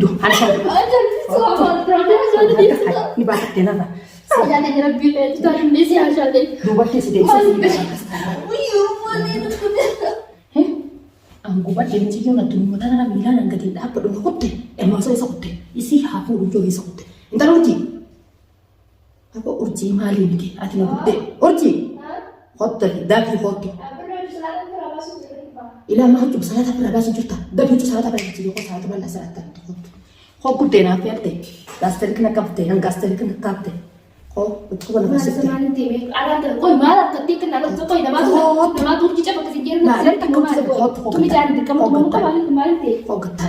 guddo hansa ni ba ta nana Ya ne rabbi ta ni si asha de duba ke su da ang gubat din cikin na tunu mata na mila nan gadi da padu kotte e ma sai sotte isi hafu ujo isi kotte intalo ji apa urji mali bidi atina gudde urji hotta da fi hotta ila ma hujub salata fara basu jutta da fi salata fara ji ko salata balla salata ho gudde na fi ate gaster kina kapte han gaster kina kapte ko utko na basu Semana time ada ter koi malah ketik na lo koi na basu urji cepat ke sini na len takko se ko hotta tu mi jangan de kamu mau kemarin te ko gatta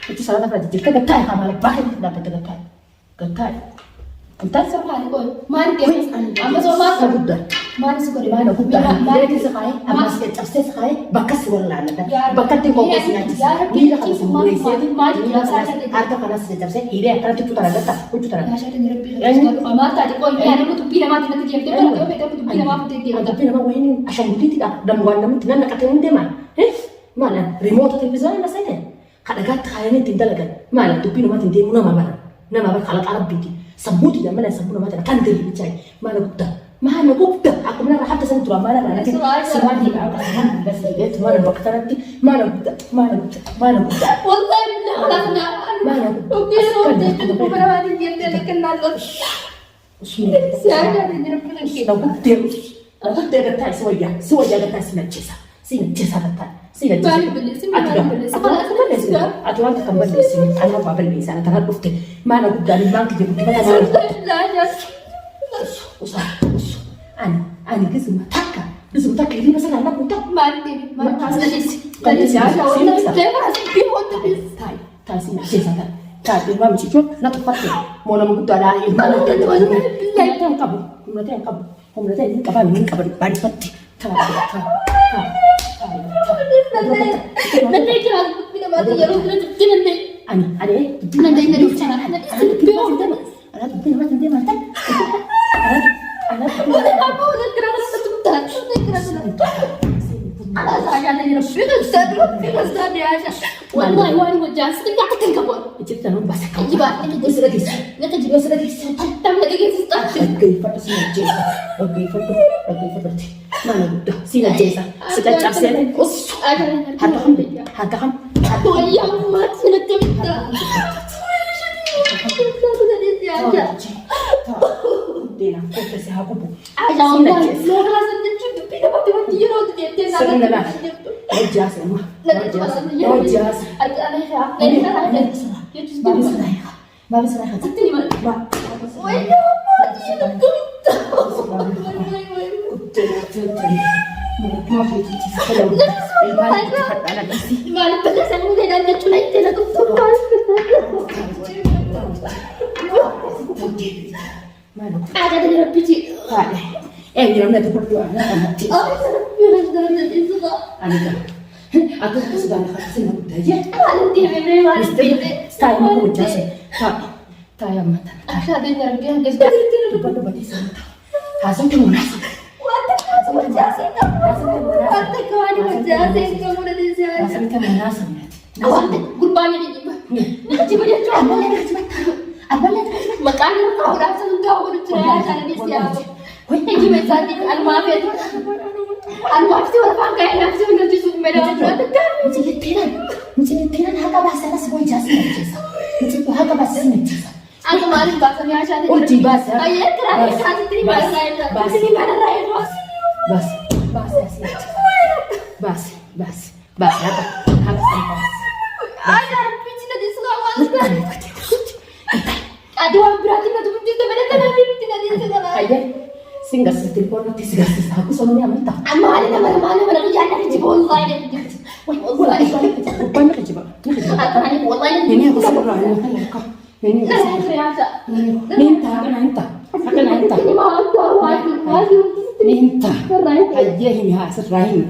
itu salata fara ji ka gatta ha mala ba da ta gatta gatta entar sampai koi mari te amma so ma ka gudda mari su koi mana gudda mari ke sakai amma se chapse sakai bakas wala na bakati ko ko sinati ni la kan sumure se mari ya harta kana se chapse ire akara tu tara gatta ku tara ya saya dengar pilih kamar tadi koi ni ada tu pilih mati nanti dia betul betul betul tu pilih mati dia tapi nama wini asam budi tidak dan wana mutinan nak katin tema mana remote television na sene kada gatta kayane tindalagan mana tu pilih mati dia muna mama nama ba kala arab biti sambuti da mana sambuna mata kan dari bicai mana gupta aku benar hatta san tura mana nanti semadi aku kan bas itu mana bakta nanti mana gupta wallahi benar khlasna mana oke itu beberapa dia dia kenal lo saya dengar pilih da gupta da tai soya da tai sina cesa da tai sina Bali beli sih bali beli sih atau nanti kembali sini anak apa beli sana karena gupta mana gupta di bank dia gupta usah ani kisuma taka ini pasal anak untuk mati tadi saya orang saya masih bingung tapi tai sini cesa tai mama cicu nak pakai mau nama gupta ada mana yang kamu ini kabar bari pati nanti kita tidak mati ya lu nanti nanti dari sana apa udah kerana sebentar ala saya dari sudah dia aja wallahi wajah sedang katakan kamu cerita nu bahasa kamu jiba ini sudah bisa nggak jiba sudah bisa tapi lagi kita oke foto sini jesa oke foto mana udah sini jesa sudah capsen harta kan oh ya mat sudah kita aja dena foto se hakubu aja udah lo kelas itu tidak mati dia udah dia sebenarnya jasa mah jasa baru serah aku sudah nak kasih nama dia. Saya mau jasa. Saya mata. Aku ada yang dia Depan di sana. Hasan tu mana? kamu jasa kamu udah di sana. Hasan tu mana sana? Awak kurbannya di jiba. Ini jiba dia cuma abang makanya kau rasa kau udah cerai sana di siapa? Ini jiba tadi almafet. Almafet orang pakai nafsu nanti sudah mereka kan. Mencintaikan haka bahasa sebuah jasa. Mencintaikan haka bahasa jasa. Aku kemarin bahasanya Asha. Uji bahasa. Ayah terakhir satu terima raya. Terima raya bos. Bas apa? Harus bas. Ada pincin di Sulawesi. Aduh, berarti nanti pincin mereka nanti pincin di Sulawesi. Ayah, singgah setripon nanti singgah aku soalnya minta. Mana jangan di Cibolai deh. Banyak aja, Pak. Ini aku sebenarnya kan ini minta. Aja ini hasil rahim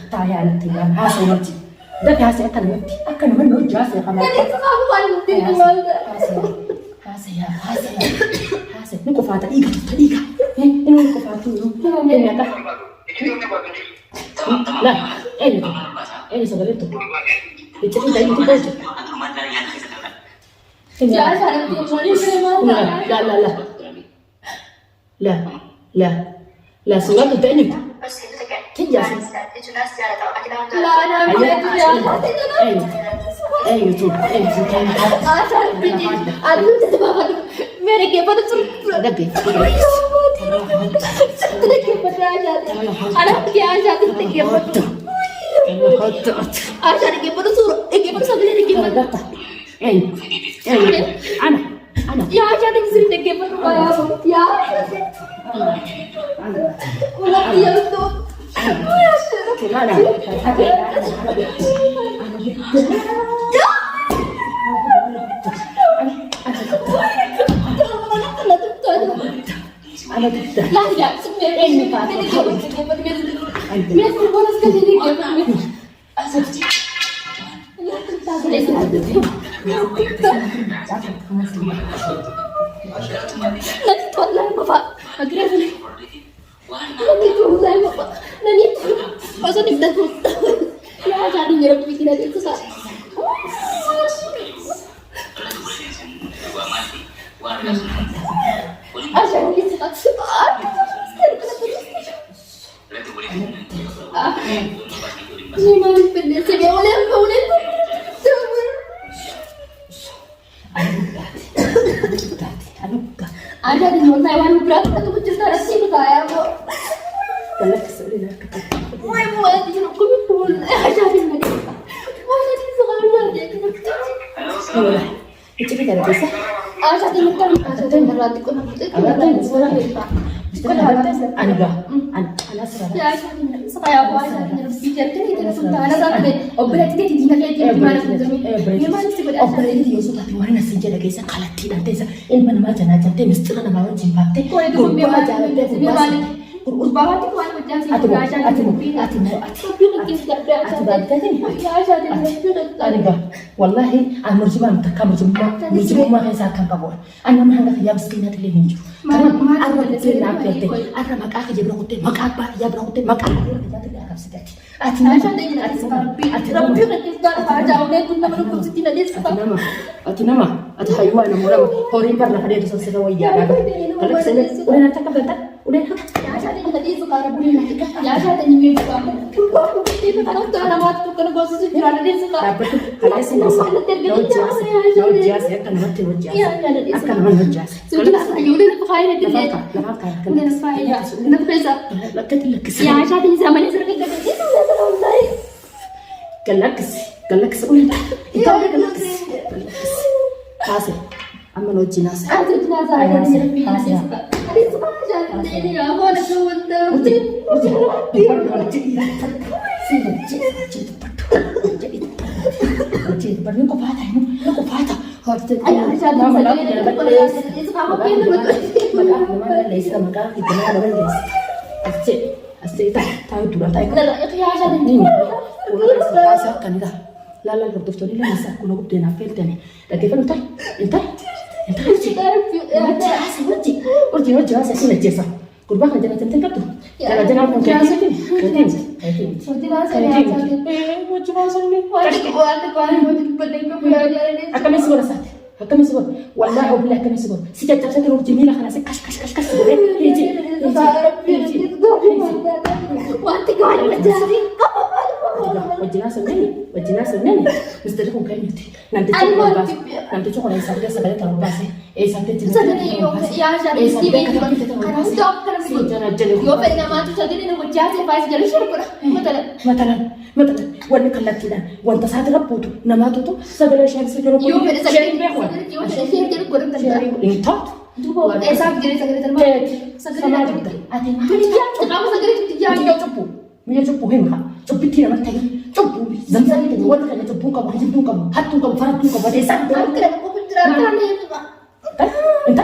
tayar tinggal hasil nanti. Dan hasil akan menurut jasa kamu. Hasil. Ini kau fata iga. Ini kau fata itu. Ini apa? Nah, ini sebenarnya itu. Cerita itu aja. يا عشان تقولي لا لا لا لا لا لا سؤال تاني تجي لا انا ايوه شوف عشان بدي انا تتبغى मेरे के बाद सुन دقي तेरे के बाद انا क्या चाहती तेरे के बाद عشان के बाद सुन के बाद सब तेरे के बाद انا يا عشان تصير तेरे के बाद يا ولا يا تو انا ضد لا لا سمعني مثل بونس كذي لا تتولى بابا اقربني لا تتولى بابا لا نبدا عشان نبدا يا عشان يربي فيك لا تنسى عشان يسقط ما نفل سبيا ولا ada di rumah Taiwan berapa tuh cerita resmi बताया वो गलत सड़ी ना वो मैं di rumah को बोल ada di mana वो di sekolah dia itu kita ada bisa ada di muka ada di berarti kau nanti ada di sekolah انا سرا يا عشان سقيا واحد من السيجار كده يتنفس انا ذاك اوبريت دي دي نكايه دي ما ما نستقبل اوبريت دي يوسف تبي وانا سنجل كيسه قالت لي انت ان من ما جنا جنت مستر انا ما وجه باكتي كل ده بما جاء Bawa tu kan macam si aja والله انا مرجوما متكا مرجوما هيسا كان كبور انا ما هنغا يا مسكينه اللي نجو ما انا بتي انا بيتي انا ما كاخ جبر قلت ما كابا يا برا قلت ما كابا يا تدي انا سكتي عشان دي ربي كتير حاجه ولاد كنا بنقول ستين لسه اتنما اتحيوا انا مرام هورين برا خدي تسوي ويا قالك سنه ولا تكبرت ولا يا عشان دي سكر بني يا عشان دي ميت انا انا ما تكون بس جرا دي سكر خلاص لو جاس يا كان مت وجاس كان من وجاس سوينا يقولون بخير الدنيا لا فايا نفسا لا تتلك يا عشان دي زمان يسرق قالك ولا انت قالك حاسب اما لو جناس لا لا الدكتور اللي مسك كنا قبضنا في الثاني لكن انت ورجي اساسا الجيسه قربا خلينا تنتكتو يلا جنا ممكن أكمل سبورة سات أكمل سبورة والله أقول لك أكمل سبورة سجت جبت روح جميلة خلاص كش هيجي وأنت قاعد بتجاري وجنا سنني مستريكم كاينتي نانتي تشوفوا بس نانتي تشوفوا ليس هذا سبب ترى بس إيه سبب سدني يوم يا عشان سيبي كنا ستوب كنا يوم بينما ما تشدني نوجهه فايز جالس شربنا مثلا وانا كلت كده وانت ساعه ربوتو نماتو سبب شيء سجلوا يوم بينما يوم شيء كده كنا تجاري انت دوبو ऐसा गिरे सगरे तरह सगरे आते काम सगरे تجاري تشوفوا مية تشوفوا هم تشوفوا كده ما تيجي تشوفوا زمزم كده ولا كده تشوفوا كم هجيبوا كم حطوا كم فرطوا كم ده سام كده كم بترى انت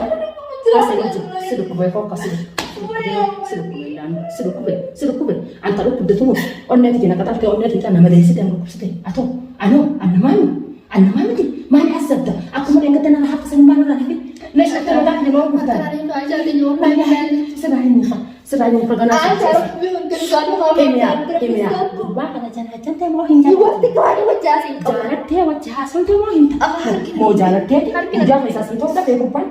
سيدك بيفوق سيدك أنت لو كنت تموت أنا تيجي نكتب أنا تيجي أنا مدرسة أنا كوسته أتو أنا ما مدي ما حسبت أكو ما ينقدر أنا حق سنبان ولا نبي ليش أنت ما تحكي لو كنت سرعين مخ أنا Kimia, gurbaa kana jalaatee moo hin jaalattee wajji haasawte moo hin moo jaalattee gaafa isaa si ta'uu dhabee gurbaan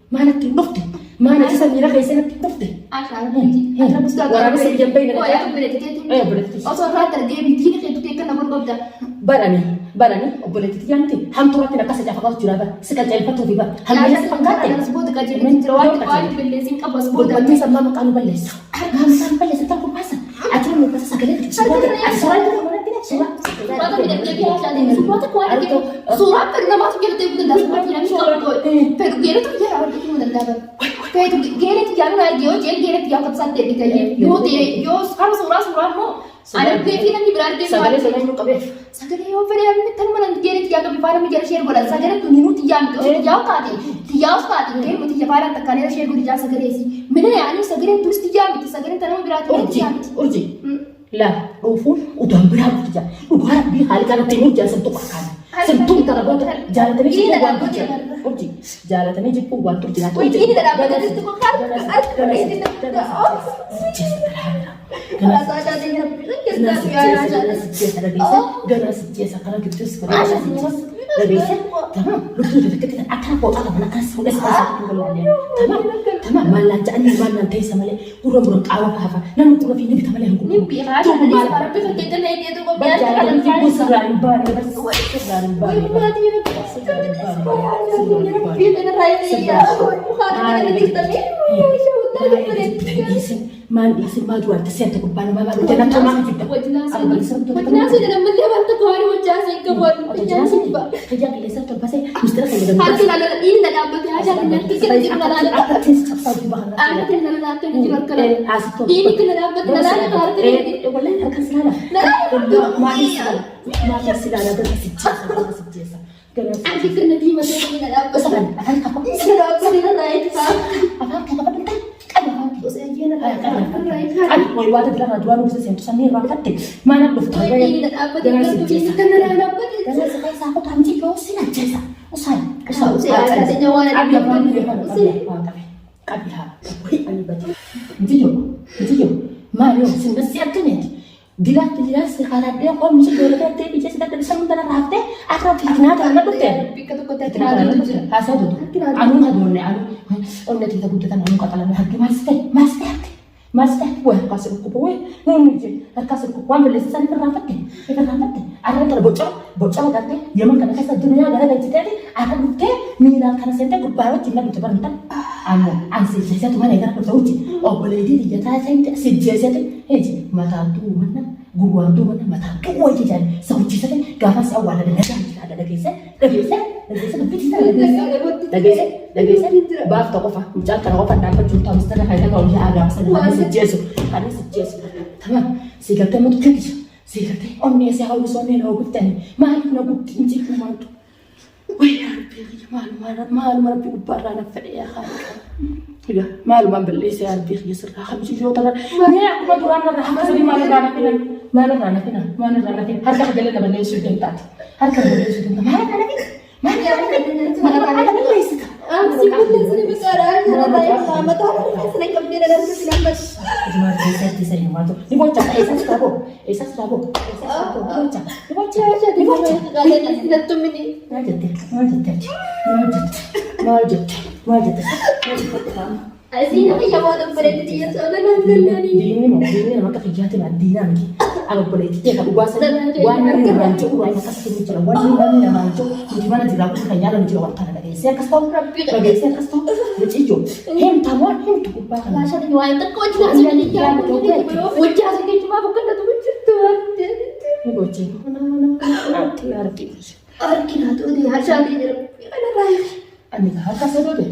Mana tinufte, mana bisa mira kayak sana tinufte. Orang bisa jampai dengan barani, boleh diyanti. Ham tuh tidak kasih jawab kalau curang. Sekali jawab tuh tiba. Ham bisa berbagi sama makan beles. Makan beles itu aku pasang. Aja mau pasang sekali. Surat itu mana tidak surat. Surat pernah masuk kita tuh udah surat yang surat tuh. Pero gini tuh ya orang itu udah dapat. Pero gini tuh yang lagi gini tuh yang kesan deh kita ya. Yo sekarang surat mau. Ada beki nanti berarti. Sekali mau kabeh. Sagale yo fere amne tan manan gere tiya ga bifara mi jara share bola sagale tu ninu tiya mi to tiya ka de ke mo tiya fara ta kanera share gudi ja sagale si mene yani sagale tu tiya mi sagale tan mi birati urji la ufu udah berapa tiya udah bi hal kana timu ja sentuh makan sentuh tara bot jalan tani ji buat urji jalan tani ji buat urji na urji ini tidak ada itu makan Man isi maju arti sente kubana mama jangan cuma kita. Wajah sih dalam benda bantu kau wajah sih kebun. Wajah sih pak. Kerja di desa tuh pasti mesti ada yang harus ada ini ada apa aja dengan kita ada. Apa sih cepat banget. Ada dengan ada yang jual kerja. Ini kena dapat ada harus. Boleh akan salah. Mari sila ada sejasa. Adik kena di masa ini ada apa? Akan apa? Sudah apa ini naik pak? Apa bentar? Mau ibadah bilang dua bisa sentuh sana rapat mana belum tahu ini apa dengan sejasa dengan sekali aku tanci kau sih aja usai ada nyawa ada kabiha ani baca jijo Mario sinda siapa nih dilat sekarang dia kau mesti berada di bisa sudah terus sementara rapat akrab hina dan apa tuh pikat kota hasil tuh anu onne tidak butuh anu kata lalu harga mas teh wah kasih buku weh nunggu kasih buku ambil lisan rapat ada terbocor kan dia makan kasih dunia ada dan cerita ada bukti minimal karena sente kubawa cina gitu bentar ansi saya tuh mana yang aku oh boleh di jatah saya si jasa tuh mata tuh mana gua tuh mana mata tuh aja jadi sauci saya gafas awal ada lagi baaf toko fa mucaa kana qofa dhaabbachuu ta'u mistara hayda ka hojii aadaa sana sijjeessu tamam sigatee mutu kekisha sigatee onnee si hawwisu onnee na oguttani maaliif na gutti inji kumaatu wayyaa rabbii maaluma rabbii gubbaarraa na fedhe yaa haadha maalumaan balleessa yaa rabbii kiyya sirraa hamsi yoo ta'an mee akkuma duraan irraa hakkasanii maalirraa na finan harka jala na balleessuu deemtaati harka balleessuu deemta maalirraa na finan Asli nak yang mau berada di sana nanti. Dini maka kegiatan adina lagi. Aku boleh tidak aku bahasa. Wanita rancuk, wanita kasih bicara. Wanita rancuk, di mana dilakukan kenyataan di luar tanah lagi. Saya kasih tahu, bagi saya kasih tahu. Lucu, hem tamuan, hem tu kubah. Masa ni wanita kau jelas ni dia. Wajah sini cuma bukan tu tuan. Ini bocil. Nanti arti. Arti tu dia hasil dia. Ada raya. Ani harga sedo deh.